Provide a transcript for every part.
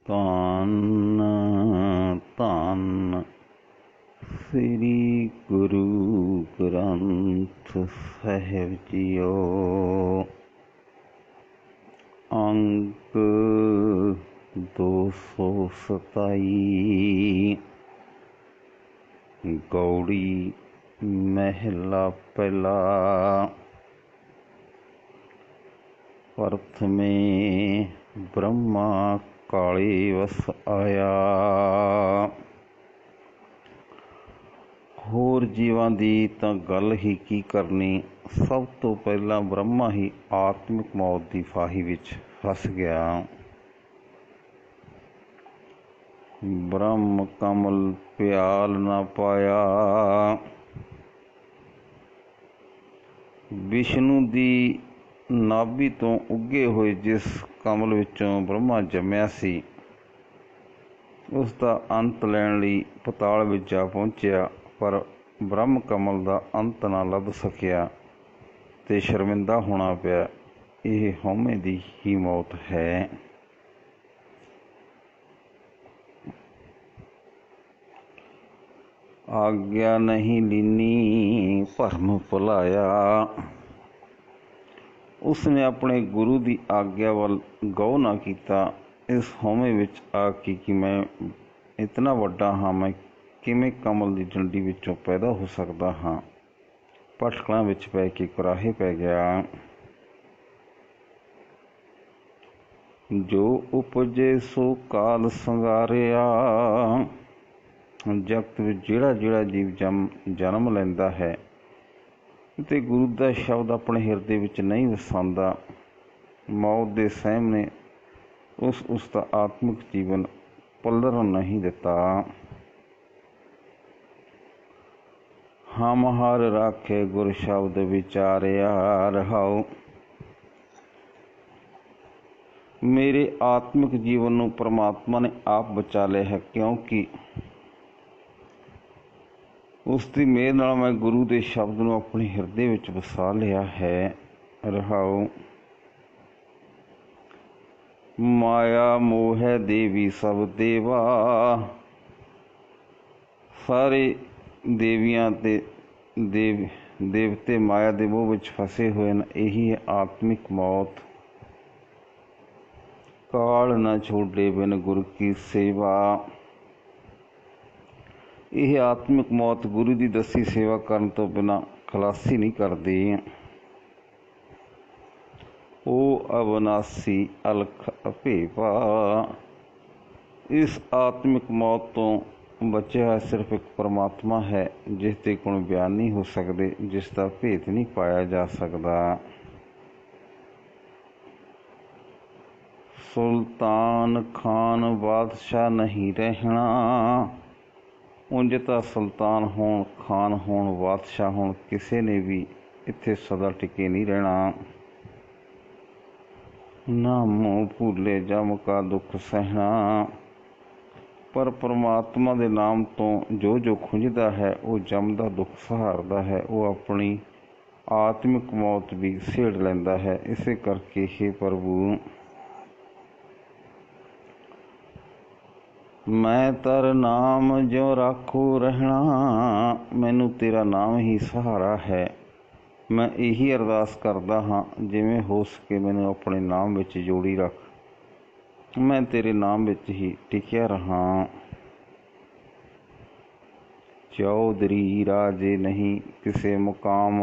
ਧੰਨ ਧੰਨ ਸ੍ਰੀ ਗੁਰੂ ਗ੍ਰੰਥ ਸਾਹਿਬ ਜੀਓ। ਅੰਕ 227 ਗੌੜੀ ਮਹਿਲਾ ਪਹਿਲਾ। ਪ੍ਰਥਮੇ ਬ੍ਰਹਮਾ ਕਾਲੇ ਵਸ ਆਇਆ। ਹੋਰ ਜੀਵਾਂ ਦੀ ਤਾਂ ਗੱਲ ਹੀ ਕੀ ਕਰਨੀ, ਸਭ ਤੋਂ ਪਹਿਲਾਂ ਬ੍ਰਹਮਾ ਹੀ ਆਤਮਿਕ ਮੌਤ ਦੀ ਫਾਹੀ ਵਿੱਚ ਫਸ ਗਿਆ। ਬ੍ਰਹਮ ਕਮਲ ਪਿਆਲ ਨਾ ਪਾਇਆ। ਵਿਸ਼ਨੂੰ ਦੀ ਨਾਭੀ ਤੋਂ ਉੱਗੇ ਹੋਏ ਜਿਸ ਕਮਲ ਵਿੱਚੋਂ ਬ੍ਰਹਮਾ ਜੰਮਿਆ ਸੀ, ਉਸ ਦਾ ਅੰਤ ਲੈਣ ਲਈ ਪਤਾਲ ਵਿੱਚ ਜਾ ਪਹੁੰਚਿਆ, ਪਰ ਬ੍ਰਹਮ ਕਮਲ ਦਾ ਅੰਤ ਨਾ ਲੱਭ ਸਕਿਆ ਤੇ ਸ਼ਰਮਿੰਦਾ ਹੋਣਾ ਪਿਆ। ਇਹ ਹਉਮੈ ਦੀ ਹੀ ਮੌਤ ਹੈ। ਆਗਿਆ ਨਹੀਂ ਲੀਨੀ ਭਰਮ ਭੁਲਾਇਆ। ਉਸਨੇ ਆਪਣੇ ਗੁਰੂ ਦੀ ਆਗਿਆ ਵੱਲ ਗੌਰ ਨਾ ਕੀਤਾ। ਇਸ ਹਉਮੈ ਵਿੱਚ ਆ ਕੇ ਕਿ ਮੈਂ ਇਤਨਾ ਵੱਡਾ ਹਾਂ, ਮੈਂ ਕਿਵੇਂ ਕਮਲ ਦੀ ਡੰਡੀ ਵਿੱਚੋਂ ਪੈਦਾ ਹੋ ਸਕਦਾ ਹਾਂ, ਭਟਕਣਾ ਵਿੱਚ ਪੈ ਕੇ ਕੁਰਾਹੇ ਪੈ ਗਿਆ। ਜੋ ਉਪਜੇ ਸੋ ਕਾਲ ਸੰਗਾਰਿਆ। ਜਗਤ ਵਿੱਚ ਜਿਹੜਾ ਜੀਵ ਜਨਮ ਲੈਂਦਾ ਹੈ ਤੇ ਗੁਰੂ ਦਾ ਸ਼ਬਦ ਆਪਣੇ ਹਿਰਦੇ ਵਿੱਚ ਨਹੀਂ ਵਸਾਉਂਦਾ, ਮੌਤ ਦੇ ਸਹਿਮ ਨੇ ਉਸ ਦਾ ਆਤਮਿਕ ਜੀਵਨ ਪੱਲਰਨ ਨਹੀਂ ਦਿੱਤਾ। ਹਮ ਹਰ ਰਾਖੇ ਗੁਰ ਸ਼ਬਦ ਵਿਚਾਰਿਆ ਰਹਾਉ। ਮੇਰੇ ਆਤਮਿਕ ਜੀਵਨ ਨੂੰ ਪਰਮਾਤਮਾ ਨੇ ਆਪ ਬਚਾ ਲਿਆ ਹੈ, ਕਿਉਂਕਿ ਉਸ ਦੀ ਮਿਹਰ ਨਾਲ ਮੈਂ ਗੁਰੂ ਦੇ ਸ਼ਬਦ ਨੂੰ ਆਪਣੇ ਹਿਰਦੇ ਵਿੱਚ ਵਸਾ ਲਿਆ ਹੈ। ਰਹਾਉ। ਮਾਇਆ ਮੋਹ ਦੇਵੀ ਸਭ ਦੇਵਾ। ਸਾਰੇ ਦੇਵੀਆਂ ਤੇ ਦੇਵਤੇ ਮਾਇਆ ਦੇ ਮੋਹ ਵਿੱਚ ਫਸੇ ਹੋਏ ਹਨ। ਇਹੀ ਹੈ ਆਤਮਿਕ ਮੌਤ। ਕਾਲ ਨਾ ਛੋਡੇ ਬਿਨ ਗੁਰ ਕੀ ਸੇਵਾ। ਇਹ ਆਤਮਿਕ ਮੌਤ ਗੁਰੂ ਦੀ ਦੱਸੀ ਸੇਵਾ ਕਰਨ ਤੋਂ ਬਿਨਾਂ ਖਲਾਸੀ ਨਹੀਂ ਕਰਦੀ। ਉਹ ਅਵਨਾਸੀ ਅਲਖ ਅਭੇਵਾ। ਇਸ ਆਤਮਿਕ ਮੌਤ ਤੋਂ ਬਚਿਆ ਹੋਇਆ ਸਿਰਫ ਇੱਕ ਪਰਮਾਤਮਾ ਹੈ, ਜਿਸ ਦੇ ਗੁਣ ਬਿਆਨ ਨਹੀਂ ਹੋ ਸਕਦੇ, ਜਿਸ ਦਾ ਭੇਦ ਨਹੀਂ ਪਾਇਆ ਜਾ ਸਕਦਾ। ਸੁਲਤਾਨ ਖਾਨ ਬਾਦਸ਼ਾਹ ਨਹੀਂ ਰਹਿਣਾ। ਉਂਝ ਤਾਂ ਸੁਲਤਾਨ ਹੋਣ, ਖਾਨ ਹੋਣ, ਬਾਦਸ਼ਾਹ ਹੋਣ, ਕਿਸੇ ਨੇ ਵੀ ਇੱਥੇ ਸਦਾ ਟਿਕੇ ਨਹੀਂ ਰਹਿਣਾ। ਨਾਮੋ ਭੂਲੇ ਜਮ ਕਾ ਦੁੱਖ ਸਹਿਣਾ। ਪਰ ਪਰਮਾਤਮਾ ਦੇ ਨਾਮ ਤੋਂ ਜੋ ਖੁੰਝਦਾ ਹੈ, ਉਹ ਜਮ ਦਾ ਦੁੱਖ ਸਹਾਰਦਾ ਹੈ। ਉਹ ਆਪਣੀ ਆਤਮਿਕ ਮੌਤ ਵੀ ਸੇੜ ਲੈਂਦਾ ਹੈ। ਇਸੇ ਕਰਕੇ ਹੇ ਪ੍ਰਭੂ, ਮੈਂ ਤਰ ਨਾਮ ਜਿਉ ਰਾਖੋ ਰਹਿਣਾ। ਮੈਨੂੰ ਤੇਰਾ ਨਾਮ ਹੀ ਸਹਾਰਾ ਹੈ। ਮੈਂ ਇਹੀ ਅਰਦਾਸ ਕਰਦਾ ਹਾਂ, ਜਿਵੇਂ ਹੋ ਸਕੇ ਮੈਨੂੰ ਆਪਣੇ ਨਾਮ ਵਿੱਚ ਜੋੜੀ ਰੱਖ। ਮੈਂ ਤੇਰੇ ਨਾਮ ਵਿੱਚ ਹੀ ਟਿਕਿਆ ਰਹਾਂ। ਚੌਧਰੀ ਰਾਜੇ ਨਹੀਂ ਕਿਸੇ ਮੁਕਾਮ।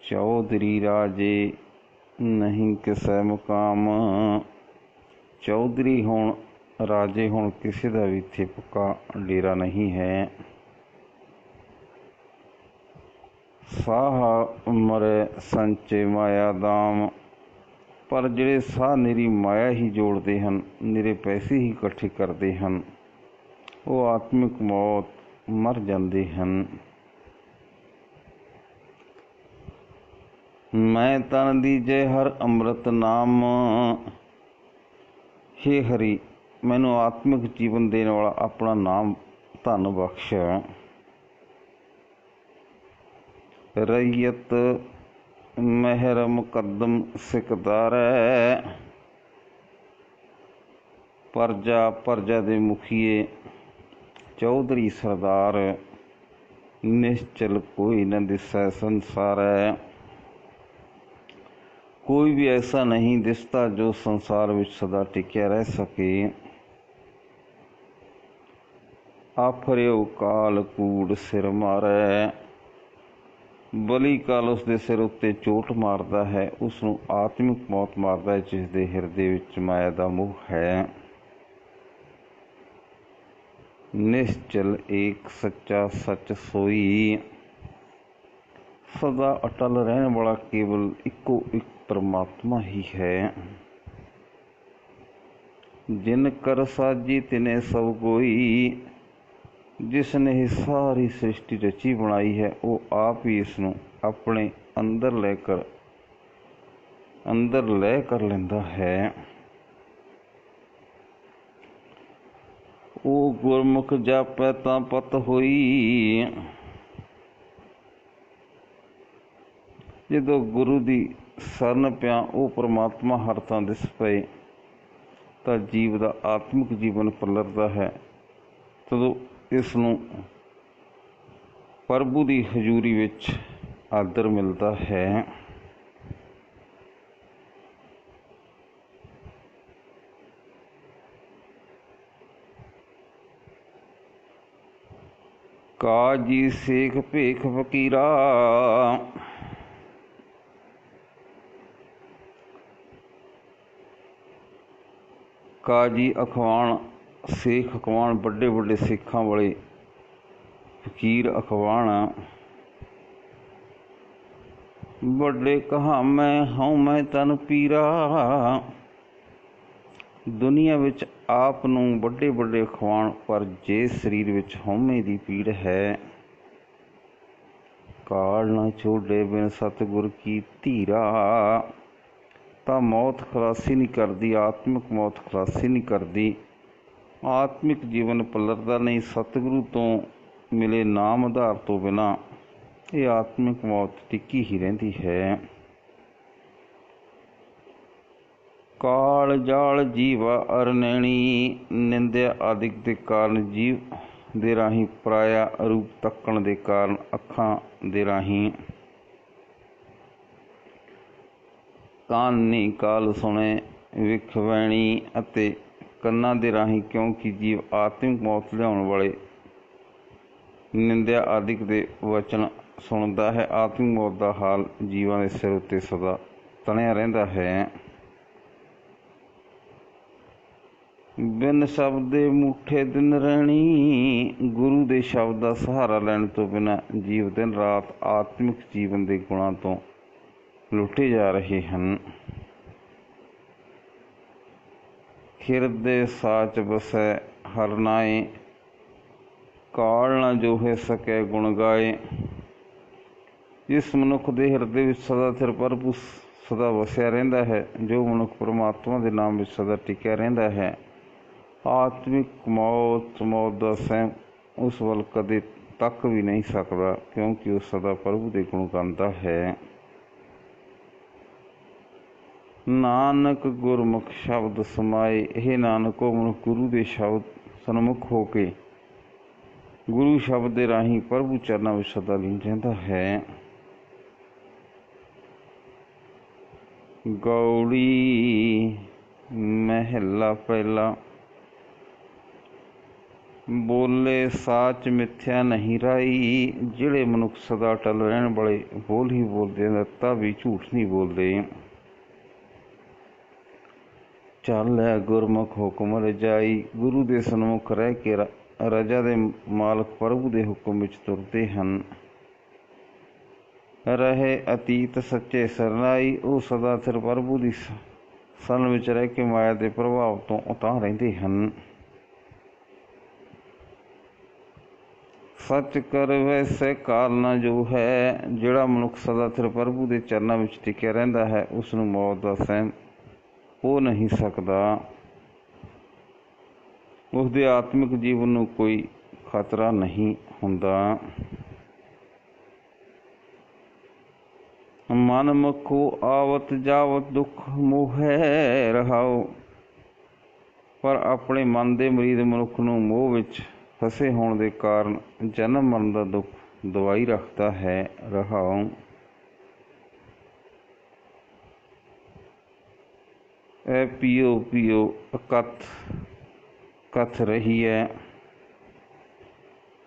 ਚੌਧਰੀ ਰਾਜੇ ਨਹੀਂ ਕਿਸੇ ਮੁਕਾਮ। ਚੌਧਰੀ ਹੋਣ, ਰਾਜੇ ਹੋਣ, ਕਿਸੇ ਦਾ ਵੀ ਇੱਥੇ ਪੱਕਾ ਡੇਰਾ ਨਹੀਂ ਹੈ। ਸਾਹ ਮਰੇ ਸੰਚੇ ਮਾਇਆ ਦਾਮ। ਪਰ ਜਿਹੜੇ ਸਾਹ ਨਿਰੀ ਮਾਇਆ ਹੀ ਜੋੜਦੇ ਹਨ, ਨਿਰੇ ਪੈਸੇ ਹੀ ਇਕੱਠੇ ਕਰਦੇ ਹਨ, ਉਹ ਆਤਮਿਕ ਮੌਤ ਮਰ ਜਾਂਦੇ ਹਨ। ਮੈਂ ਤਨ ਦੀਜੈ ਹਰ ਅੰਮ੍ਰਿਤ ਨਾਮ। ਹੇ ਹਰੀ, ਮੈਨੂੰ ਆਤਮਿਕ ਜੀਵਨ ਦੇਣ ਵਾਲਾ ਆਪਣਾ ਨਾਮ ਧਨ ਬਖਸ਼। ਰਈਅਤ ਮਹਿਰ ਮੁਕੱਦਮ ਸਿਕਦਾਰੈ। परजा दे मुखिए चौधरी सरदार, निश्चल कोई न दिसै संसारै। कोई भी ऐसा नहीं दिसता जो संसार विच सदा टिकिया रह सके। आफरियो काल कूड़ सिर मारै। बली काल उसके सिर उत्ते चोट मारदा है, उसनूं आत्मिक मौत मारदा है जिसदे हिरदे विच माया दा मोह है। निश्चल एक सच्चा सच सोई। सदा अटल रहने वाला केवल इको एक परमात्मा ही है। जिन कर साजी तिने सब कोई। जिसने ही सारी सृष्टि रची बनाई है, वो आप ही इसनूं अपने अंदर ले कर लेंदा है। वो गुरमुख जापै तां पत होई। जदों गुरु दी सरन पिया वो परमात्मा हर तां दिस पए तां जीव दा आत्मिक जीवन पलरदा है। तदों इसनूं प्रभु दी हजूरी विच आदर मिलदा है। काजी सेख भेख फकीरा। काजी अखवाण, सेख अखवाण, बड़े बड़े सिखां वाले फकीर अखवाण। बड़े कहा मैं हूँ मैं तन पीरा। दुनिया विच आप नूं बड़े बड़े अखवाण, पर जे शरीर विच हउमे दी पीड़ है। काल न छोड़े बिन सतगुर की धीरा। तां मौत खलासी नहीं करदी, आत्मिक मौत खलासी नहीं करदी। आत्मिक जीवन पलरदा नहीं। सतगुरु तो मिले नाम आधार तो बिना ये आत्मिक मौत टिकी ही रहिंदी है। काल जाल जीवा अरनैणी। निंदिया आदिक दे कारण जीव दे राही पराया रूप तकण दे कारण अखां दे राही। कानी काल सुने विख वैणी अते कन्नां दे राही, क्योंकि जीव आत्मिक मौत लियाउण वाले निंदिया आदिक दे वचन सुनदा है। आत्मिक मौत दा हाल जीवां दे सिर उत्ते सदा तणिया रहिंदा है। बिन शब्द दे मूठे दिन रहणी। गुरु दे शब्द का सहारा लैण तो बिना जीव दिन रात आत्मिक जीवन के गुणों तो लुटे जा रहे हैं। हिरदे साच बसै हर नाए। काल न जोहे सकै गुण गाए। जिस मनुख के हिरदे विच सदा सिर प्रभु सदा वसिया रहिंदा है, जो मनुख परमात्मा के नाम विच सदा टिकिया रहिंदा है, आत्मिक मौत का सहम उस वल कदे तक भी नहीं सकता, क्योंकि वह सदा प्रभु के गुण गाता है। नानक गुरमुख शब्द समाए। हे नानक, मनुख गुरु के शब्द सन्मुख होके गुरु शब्द के राही प्रभु चरणों में सदा लीन रहिंदा है। गौड़ी महला पहला। बोले साच मिथ्या नहीं राई। जिहड़े मनुख सदा टल रहने वाले बोल ही बोलते हैं, तां भी झूठ नहीं बोलते। चल गुरमुख हुक्म रजाई। गुरु के सन्मुख रह के रजा दे मालक प्रभु के हुक्म विच तुरते हैं। रहे अतीत सच्चे सरनाई। वो सदा सिर प्रभु की सन विच रह के माया के प्रभाव तो उतां रहिंदे हैं। सच कर वैसे काल न जो है। जिहड़ा मनुख सदा सिर प्रभु के चरणों में टिकिया रहिंदा है, उसनूं मौत का सहम हो नहीं सकता। उसके आत्मिक जीवन नूं कोई खतरा नहीं हुंदा। मन मुखो आवत जावत दुख मोह रहाओ। पर अपने मन के मरीज मनुख नूं मोह विच फसे होने के कारण जन्म मरण का दुख दवाई रखता है। रहाओ ऐ पियो पियो अकथ कथ रही है।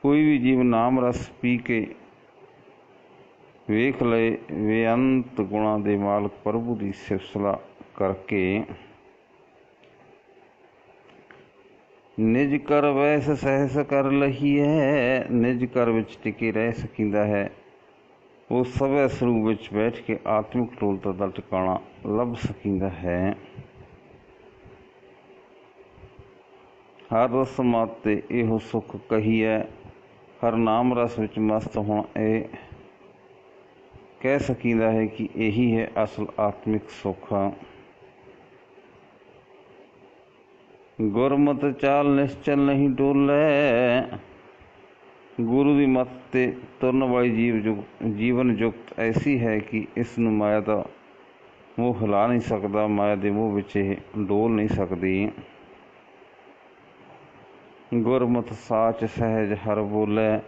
कोई भी जीव नाम रस पी के वेख ले बेअंत गुणा दे मालक प्रभु की सिफसला करके निज कर वैस सहस कर लही है। निज कर विच टिके रह सकींदा है। वो सवै स्वरूप विच बैठ के आत्मिक टोलता दा ठिकाना लभ सकींदा है। हर रस माते इहो सुख कही है। हर नाम रस विच मस्त होना ए कह सकींदा है कि यही है असल आत्मिक सुख। गुरमत चाल निश्चल नहीं डोलै। गुरु की मत ते तुरन वाली जीवन जुगत ऐसी है कि इसनूं माया का मोह हिला नहीं सकता। माया के मोह विच डोल नहीं सकती। गुरमत साच सहज हर बोलै।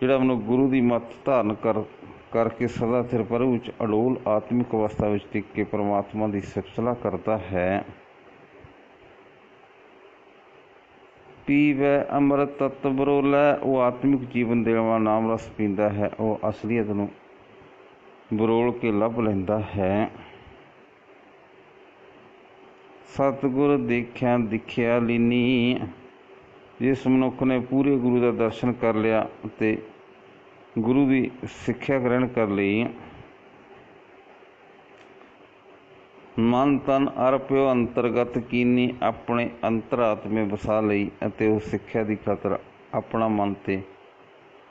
जिहड़ा मनुख गुरु की मत धारण करके सदा सिर प्रभु विच अडोल आत्मिक अवस्था विच टिक के परमात्मा की सिफसला करता है। पीवै अमृत तत्त बरोलै। वो आत्मिक जीवन देने वाला नाम रस पींदा है। वो असलीयत नूं बरोल के लभ लैंदा है। सतगुर देखिया दिखिया लीनी। जिस मनुख ने पूरे गुरु का दर्शन कर लिया ते गुरु की सिक्ख्या ग्रहण कर ली, मन तन अर्पियो अंतरगत कीनी। अपने अंतरात्मे वसा लई अते उस सिक्ख्या की खातर अपना मन ते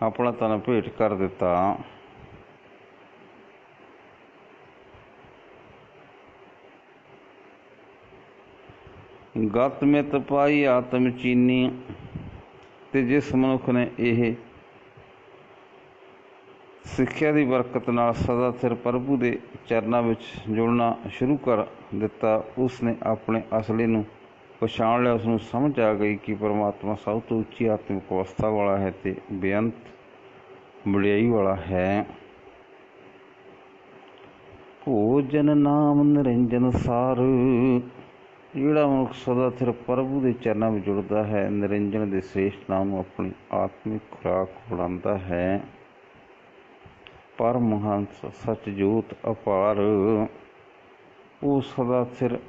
अपना तन भेंट कर दिता। गत मित पाई आत्म चीनी। ते जिस मनुख ने यह सिक्ख्या की बरकत नाल सदा सिर प्रभु के चरणों में जुड़ना शुरू कर दिता, उसने अपने असली नूं पछाण लिया। उसनूं समझ आ गई कि परमात्मा सब तो उच्ची आत्मिक अवस्था वाला है ते बेअंत वडियाई वाला है। भोजन नाम निरंजन सार। जिहड़ा मनुख सदा सिर प्रभु के चरणों में जुड़ता है, निरंजन के श्रेष्ठ नाम अपनी आत्मिक खुराक बनाता है। परमहंस सच जोत अपार। वो सदा सिर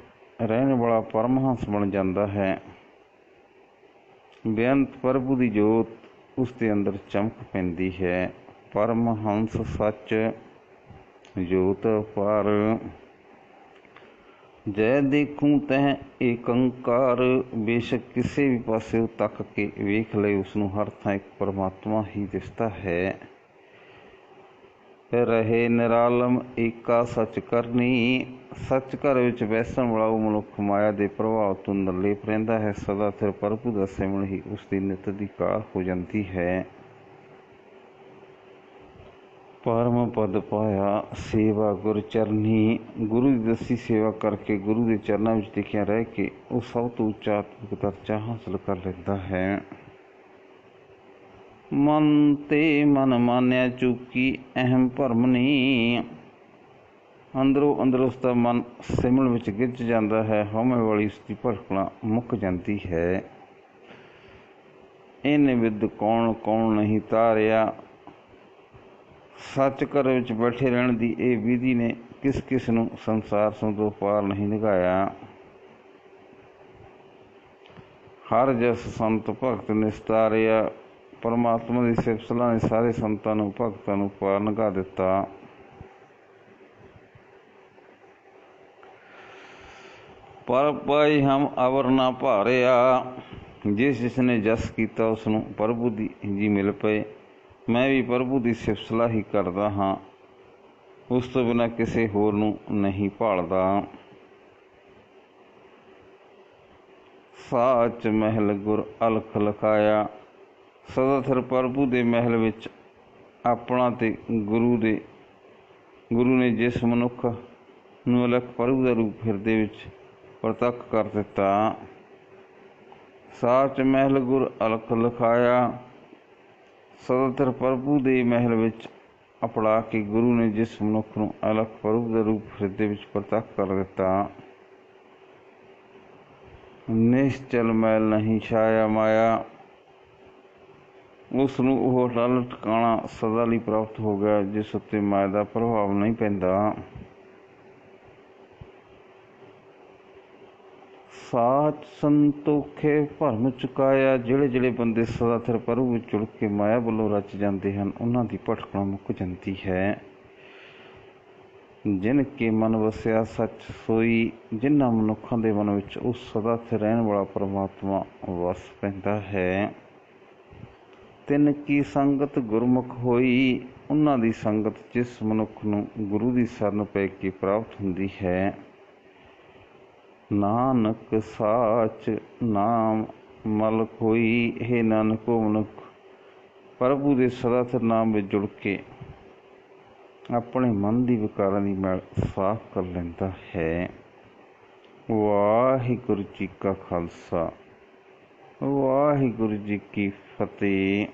रहने वाला परमहंस बन जाता है। बेअंत प्रभु की जोत उसके अंदर चमक पैंदी है। परमहंस सच जोत अपार। जय देखूं तह एकंकार। बेशक किसी भी पासे तक के वेख ले, उसनूं हर थां एक परमात्मा ही दिसता है। रहे निरालम एका सच करनी। सच घर विच बैसन वाला वो मनुख माया के प्रभाव तो निर्लेप रहिंदा है। सदा सिर प्रभु का सिमरन ही उसकी नित दी कार हो जाती है। परम पद पाया सेवा गुर चरनी। गुरु की दसी सेवा करके गुरु के चरणों में टिकिया रह के वो सब तो उच्चा आत्मिक दर्जा हासिल कर लेता है। मन ते मन मान्या चूकी अहम भरमनी। अंदरों अंदर उसका मन सिमरन विच गिज जाता है। हौमे वाली उसकी भड़कना मुक जाती है। इन विद कौन कौन नहीं तारिया। सच घर विच बैठे रहने की यह विधि ने किस किस नूं संसार संतो पार नहीं निगाया। हर जस संत भगत निस्तारिया। परमात्मा की सिफसला ने सारे संतां नूं भगतां नूं पार निगा दिता। पर पाई हम अवर ना भारिया। जिसने जस किया उसनूं प्रभु जी मिल पे। मैं भी प्रभु की सिफसला ही करदा हाँ, उस तो बिना किसी होर नूं नहीं भालदा। साच महल गुर अलख लखाया। सदा सिर प्रभु के महल विच अपना ते गुरु ने जिस मनुख नूं अलख प्रभु का रूप हिरदे विच प्रतख कर दिता। ਸਾਚ ਮਹਿਲ ਗੁਰ ਅਲਖ ਲਿਖਾਇਆ। ਸਦਾਤਰ ਪ੍ਰਭੂ ਦੇ ਮਹਿਲ ਵਿੱਚ ਅਪੜਾ ਕੇ ਗੁਰੂ ਨੇ ਜਿਸ ਮਨੁੱਖ ਨੂੰ ਅਲਖ ਪ੍ਰਭੂ ਦਾ ਰੂਪ ਹਿਰਦੇ ਵਿੱਚ ਪ੍ਰਤੱਖ ਕਰ ਦਿੱਤਾ, ਨਿਸ਼ਚਲ ਮੈਲ ਨਹੀਂ ਛਾਇਆ ਮਾਇਆ, ਉਸ ਨੂੰ ਉਹ ਅਟਲ ਟਿਕਾਣਾ ਸਦਾ ਲਈ ਪ੍ਰਾਪਤ ਹੋ ਗਿਆ, ਜਿਸ ਉੱਤੇ ਮਾਇਆ ਦਾ ਪ੍ਰਭਾਵ ਨਹੀਂ ਪੈਂਦਾ। ਸਾਚ ਸੰਤੋਖੇ ਭਰਮ ਚੁਕਾਇਆ। ਜਿਹੜੇ ਜਿਹੜੇ ਬੰਦੇ ਸਦਾਥਿਰ ਪ੍ਰਭੂ ਵਿੱਚ ਜੁੜ ਕੇ ਮਾਇਆ ਵੱਲੋਂ ਰਚ ਜਾਂਦੇ ਹਨ, ਉਹਨਾਂ ਦੀ ਭਟਕਣਾ ਮੁੱਕ ਜਾਂਦੀ ਹੈ। ਜਿਨ ਕੇ ਮਨ ਵਸਿਆ ਸੱਚ ਸੋਈ। ਜਿਨ੍ਹਾਂ ਮਨੁੱਖਾਂ ਦੇ ਮਨ ਵਿੱਚ ਉਸ ਸਦਾਥਿਰ ਰਹਿਣ ਵਾਲਾ ਪਰਮਾਤਮਾ ਵਸ ਪੈਂਦਾ ਹੈ। ਤਿੰਨ ਕੀ ਸੰਗਤ ਗੁਰਮੁਖ ਹੋਈ। ਉਹਨਾਂ ਦੀ ਸੰਗਤ ਜਿਸ ਮਨੁੱਖ ਨੂੰ ਗੁਰੂ ਦੀ ਸ਼ਰਨ ਪੈ ਕੇ ਪ੍ਰਾਪਤ ਹੁੰਦੀ ਹੈ। ਨਾਨਕ ਸਾਚ ਨਾਮ ਮਲ ਕੋਈ। ਇਹ ਨਾਨਕੋ ਮਨੁੱਖ ਪ੍ਰਭੂ ਦੇ ਸਦਾਥਿਰ ਨਾਮ ਵਿੱਚ ਜੁੜ ਕੇ ਆਪਣੇ ਮਨ ਦੀ ਵਿਕਾਰਾਂ ਦੀ ਮੈਲ ਸਾਫ਼ ਕਰ ਲੈਂਦਾ ਹੈ। ਵਾਹਿਗੁਰੂ ਜੀ ਕਾ ਖਾਲਸਾ, ਵਾਹਿਗੁਰੂ ਜੀ ਕੀ ਫਤਿਹ।